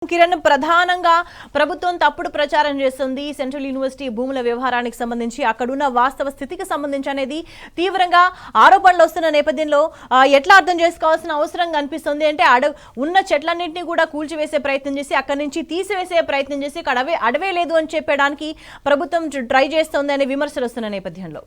కిరణ్ ప్రధానంగా ప్రభుత్వం తప్పుడు ప్రచారం చేస్తుంది సెంట్రల్ యూనివర్సిటీ భూముల వ్యవహారానికి సంబంధించి అక్కడున్న వాస్తవ స్థితికి సంబంధించి అనేది తీవ్రంగా ఆరోపణలు వస్తున్న నేపథ్యంలో ఎట్లా అర్థం చేసుకోవాల్సిన అవసరం కనిపిస్తుంది అంటే ఉన్న చెట్లన్నింటినీ కూడా కూల్చివేసే ప్రయత్నం చేసి అక్కడి నుంచి తీసివేసే ప్రయత్నం చేసి అడవే లేదు అని చెప్పడానికి ప్రభుత్వం ట్రై చేస్తోంది అనే విమర్శలు వస్తున్న నేపథ్యంలో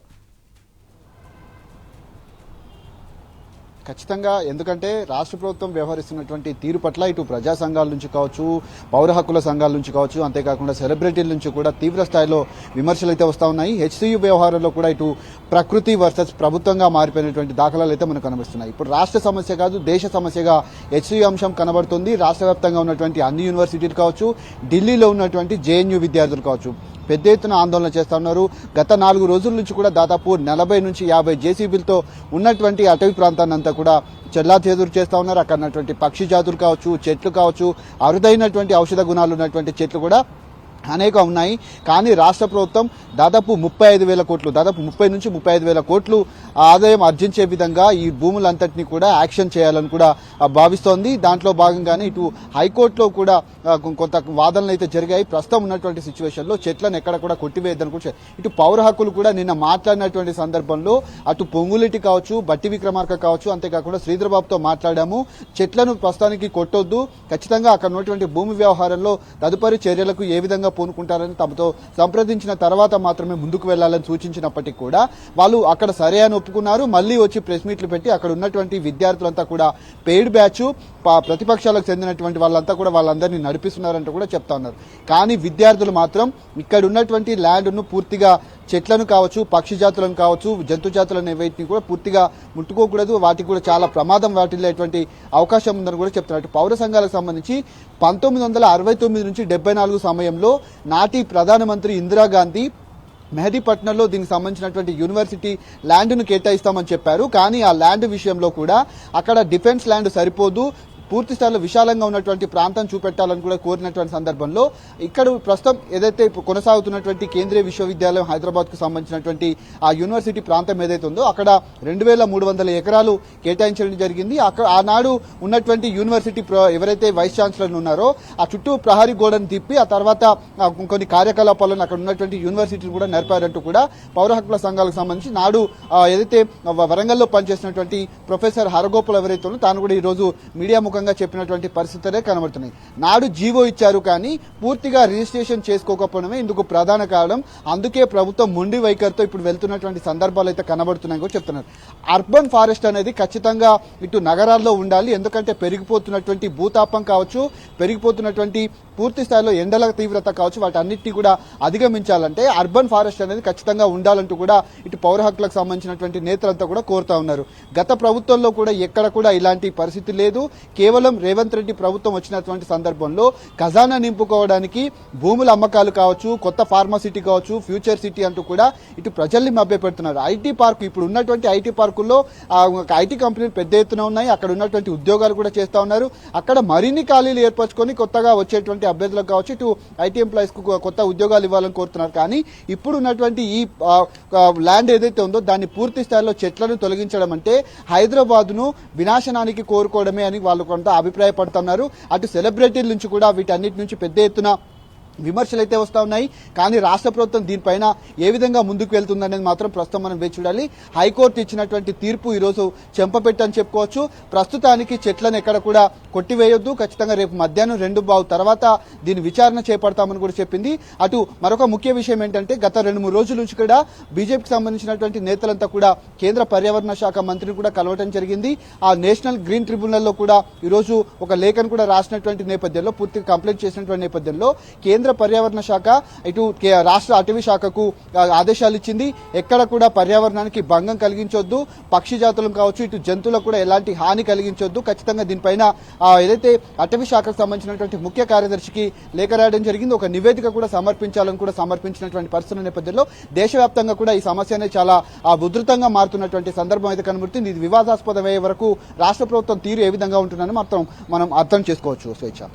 ఖచ్చితంగా ఎందుకంటే రాష్ట్ర ప్రభుత్వం వ్యవహరిస్తున్నటువంటి తీరు పట్ల ఇటు ప్రజా సంఘాల నుంచి కావచ్చు, పౌర హక్కుల సంఘాల నుంచి కావచ్చు, అంతేకాకుండా సెలబ్రిటీల నుంచి కూడా తీవ్ర స్థాయిలో విమర్శలు అయితే వస్తూ ఉన్నాయి. హెచ్సియు వ్యవహారంలో కూడా ఇటు ప్రకృతి వర్సెస్ ప్రభుత్వంగా మారిపోయినటువంటి దాఖలాలు అయితే మనకు కనిపిస్తున్నాయి. ఇప్పుడు రాష్ట్ర సమస్య కాదు, దేశ సమస్యగా హెచ్సియు అంశం కనబడుతుంది. రాష్ట్ర వ్యాప్తంగా ఉన్నటువంటి అన్ని యూనివర్సిటీలు కావచ్చు, ఢిల్లీలో ఉన్నటువంటి జేఎన్యూ విద్యార్థులు కావచ్చు పెద్ద ఎత్తున ఆందోళన చేస్తా ఉన్నారు. గత 4 రోజుల నుంచి కూడా దాదాపు 40 నుంచి 50 జేసీబీలతో ఉన్నటువంటి అటవీ ప్రాంతాన్ని అంతా కూడా చెల్లాచెదురు చేస్తా ఉన్నారు. అక్కడ ఉన్నటువంటి పక్షి జాతులు కావచ్చు, చెట్లు కావచ్చు, అరుదైనటువంటి ఔషధ గుణాలు ఉన్నటువంటి చెట్లు కూడా అనేక ఉన్నాయి. కానీ రాష్ట్ర ప్రభుత్వం దాదాపు 35,000 కోట్లు, దాదాపు 30 నుంచి 35,000 కోట్లు ఆదాయం ఆర్జించే విధంగా ఈ భూములంతటినీ కూడా యాక్షన్ చేయాలని కూడా భావిస్తోంది. దాంట్లో భాగంగానే ఇటు హైకోర్టులో కూడా కొంత వాదనలు అయితే జరిగాయి. ప్రస్తుతం ఉన్నటువంటి సిచ్యువేషన్లో చెట్లను ఎక్కడ కూడా కొట్టివేయద్దని కూడా ఇటు పౌర హక్కులు కూడా నిన్న మాట్లాడినటువంటి సందర్భంలో అటు పొంగులేటి కావచ్చు, బట్టి విక్రమార్క కావచ్చు, అంతేకాకుండా శ్రీధరబాబుతో మాట్లాడాము. చెట్లను ప్రస్తుతానికి కొట్టొద్దు, ఖచ్చితంగా అక్కడ ఉన్నటువంటి భూమి వ్యవహారంలో తదుపరి చర్యలకు ఏ విధంగా పూనుకుంటారని తమతో సంప్రదించిన తర్వాత మాత్రమే ముందుకు వెళ్లాలని సూచించినప్పటికీ కూడా వాళ్ళు అక్కడ సరే అని ఒప్పుకున్నారు. మళ్లీ వచ్చి ప్రెస్ మీట్లు పెట్టి అక్కడ ఉన్నటువంటి విద్యార్థులంతా కూడా పెయిడ్ బ్యాచ్, ప్రతిపక్షాలకు చెందినటువంటి వాళ్ళంతా కూడా వాళ్ళందరినీ నడిపిస్తున్నారంటూ కూడా చెప్తా ఉన్నారు. కానీ విద్యార్థులు మాత్రం ఇక్కడ ఉన్నటువంటి ల్యాండ్ను పూర్తిగా చెట్లను కావచ్చు, పక్షి జాతులను కావచ్చు, జంతు జాతులను ఏవైతే కూడా పూర్తిగా ముట్టుకోకూడదు, వాటికి కూడా చాలా ప్రమాదం వాటిల్లేటువంటి అవకాశం ఉందని కూడా చెప్తున్నారు. పౌర సంఘాలకు సంబంధించి 1969 నుంచి 74 సమయంలో నాటి ప్రధానమంత్రి ఇందిరాగాంధీ మెహదీపట్నంలో దీనికి సంబంధించినటువంటి యూనివర్సిటీ ల్యాండ్ను కేటాయిస్తామని చెప్పారు. కానీ ఆ ల్యాండ్ విషయంలో కూడా అక్కడ డిఫెన్స్ ల్యాండ్ సరిపోదు, పూర్తి స్థాయిలో విశాలంగా ఉన్నటువంటి ప్రాంతం చూపెట్టాలని కూడా కోరినటువంటి సందర్భంలో ఇక్కడ ప్రస్తుతం ఏదైతే కొనసాగుతున్నటువంటి కేంద్రీయ విశ్వవిద్యాలయం హైదరాబాద్కు సంబంధించినటువంటి ఆ యూనివర్సిటీ ప్రాంతం ఏదైతే ఉందో అక్కడ 2,300 ఎకరాలు కేటాయించడం జరిగింది. అక్కడ ఆనాడు ఉన్నటువంటి యూనివర్సిటీ ఎవరైతే వైస్ ఛాన్సలర్ ఉన్నారో ఆ చుట్టూ ప్రహరీ గోడను తిప్పి ఆ తర్వాత కొన్ని కార్యకలాపాలను అక్కడ ఉన్నటువంటి యూనివర్సిటీలు కూడా నడిపారంటూ కూడా పౌర హక్కుల సంఘాలకు సంబంధించి నాడు ఏదైతే వరంగల్లో పనిచేసినటువంటి ప్రొఫెసర్ హరగోపాల్ ఎవరైతే ఉన్నారో తాను కూడా ఈరోజు మీడియా ముఖంగా చెప్పినటువంటి పరిస్థితులే కనబడుతున్నాయి. నాడు జీవో ఇచ్చారు కానీ పూర్తిగా రిజిస్ట్రేషన్ చేసుకోకపోవడమే ఇందుకు ప్రధాన కారణం. అందుకే ప్రభుత్వం మొండి వైఖరితో ఇప్పుడు వెళ్తున్నటువంటి సందర్భాలు అయితే కనబడుతున్నాయని కూడా చెప్తున్నారు. అర్బన్ ఫారెస్ట్ అనేది ఖచ్చితంగా ఇటు నగరాల్లో ఉండాలి. ఎందుకంటే పెరిగిపోతున్నటువంటి భూతాపం కావచ్చు, పెరిగిపోతున్నటువంటి పూర్తి స్థాయిలో ఎండల తీవ్రత కావచ్చు, వాటన్నిటినీ కూడా అధిగమించాలంటే అర్బన్ ఫారెస్ట్ అనేది ఖచ్చితంగా ఉండాలంటూ కూడా ఇటు పౌర హక్కులకు సంబంధించినటువంటి నేతలంతా కూడా కోరుతా ఉన్నారు. గత ప్రభుత్వంలో కూడా ఎక్కడ కూడా ఇలాంటి పరిస్థితి లేదు. కేవలం రేవంత్ రెడ్డి ప్రభుత్వం వచ్చినటువంటి సందర్భంలో ఖజానా నింపుకోవడానికి భూముల అమ్మకాలు కావచ్చు, కొత్త ఫార్మాసిటీ కావచ్చు, ఫ్యూచర్ సిటీ అంటూ కూడా ఇటు ప్రజల్ని మభ్యపెడుతున్నారు. ఐటీ పార్క్, ఇప్పుడు ఉన్నటువంటి ఐటీ పార్కుల్లో ఐటీ కంపెనీలు పెద్ద ఎత్తున ఉన్నాయి. అక్కడ ఉన్నటువంటి ఉద్యోగాలు కూడా చేస్తా ఉన్నారు. అక్కడ మరిన్ని ఖాళీలు ఏర్పరచుకొని కొత్తగా వచ్చేటువంటి అభ్యర్థులకు కావచ్చు, ఇటు ఐటీ ఎంప్లాయీస్ కు కొత్త ఉద్యోగాలు ఇవ్వాలని కోరుతున్నారు. కానీ ఇప్పుడు ఉన్నటువంటి ఈ ల్యాండ్ ఏదైతే ఉందో దాన్ని పూర్తి స్థాయిలో చెట్లను తొలగించడం అంటే హైదరాబాద్ ను వినాశనానికి కోరుకోవడమే అని వాళ్ళు కొంత అభిప్రాయపడుతున్నారు. అటు సెలబ్రిటీల నుంచి కూడా వీటన్నిటి నుంచి పెద్ద ఎత్తున విమర్శలు అయితే వస్తూ ఉన్నాయి. కానీ రాష్ట్ర ప్రభుత్వం దీనిపైన ఏ విధంగా ముందుకు వెళ్తుందనేది మాత్రం ప్రస్తుతం మనం వేచి చూడాలి. హైకోర్టు ఇచ్చినటువంటి తీర్పు ఈరోజు చెంపపెట్టని చెప్పుకోవచ్చు. ప్రస్తుతానికి చెట్లను ఎక్కడ కూడా కొట్టివేయొద్దు, ఖచ్చితంగా రేపు మధ్యాహ్నం 2 తర్వాత దీని విచారణ చేపడతామని కూడా చెప్పింది. అటు మరొక ముఖ్య విషయం ఏంటంటే గత 2-3 రోజుల నుంచి కూడా బీజేపీకి సంబంధించినటువంటి నేతలంతా కూడా కేంద్ర పర్యావరణ శాఖ మంత్రిని కూడా కలవడం జరిగింది. ఆ నేషనల్ గ్రీన్ ట్రిబ్యునల్లో కూడా ఈరోజు ఒక లేఖను కూడా రాసినటువంటి నేపథ్యంలో, పూర్తిగా కంప్లైంట్ చేసినటువంటి నేపథ్యంలో కేంద్ర పర్యావరణ శాఖ ఇటు రాష్ట్ర అటవీ శాఖకు ఆదేశాలు ఇచ్చింది. ఎక్కడ కూడా పర్యావరణానికి భంగం కలిగించొద్దు, పక్షి జాతులకు కావచ్చు, ఇటు జంతువులకు కూడా ఎలాంటి హాని కలిగించొద్దు. ఖచ్చితంగా దీనిపైన ఏదైతే అటవీ శాఖకు సంబంధించినటువంటి ముఖ్య కార్యదర్శికి లేఖ రాయడం జరిగింది. ఒక నివేదిక కూడా సమర్పించాలని కూడా సమర్పించినటువంటి పరిస్థితుల నేపథ్యంలో దేశవ్యాప్తంగా కూడా ఈ సమస్య అనేది చాలా ఉధృతంగా మారుతున్నటువంటి సందర్భం అయితే కనబడుతుంది. ఇది వివాదాస్పదమయ్యే వరకు రాష్ట్ర ప్రభుత్వం తీరు ఏ విధంగా ఉంటుందని మాత్రం మనం అర్థం చేసుకోవచ్చు. స్వేచ్ఛ.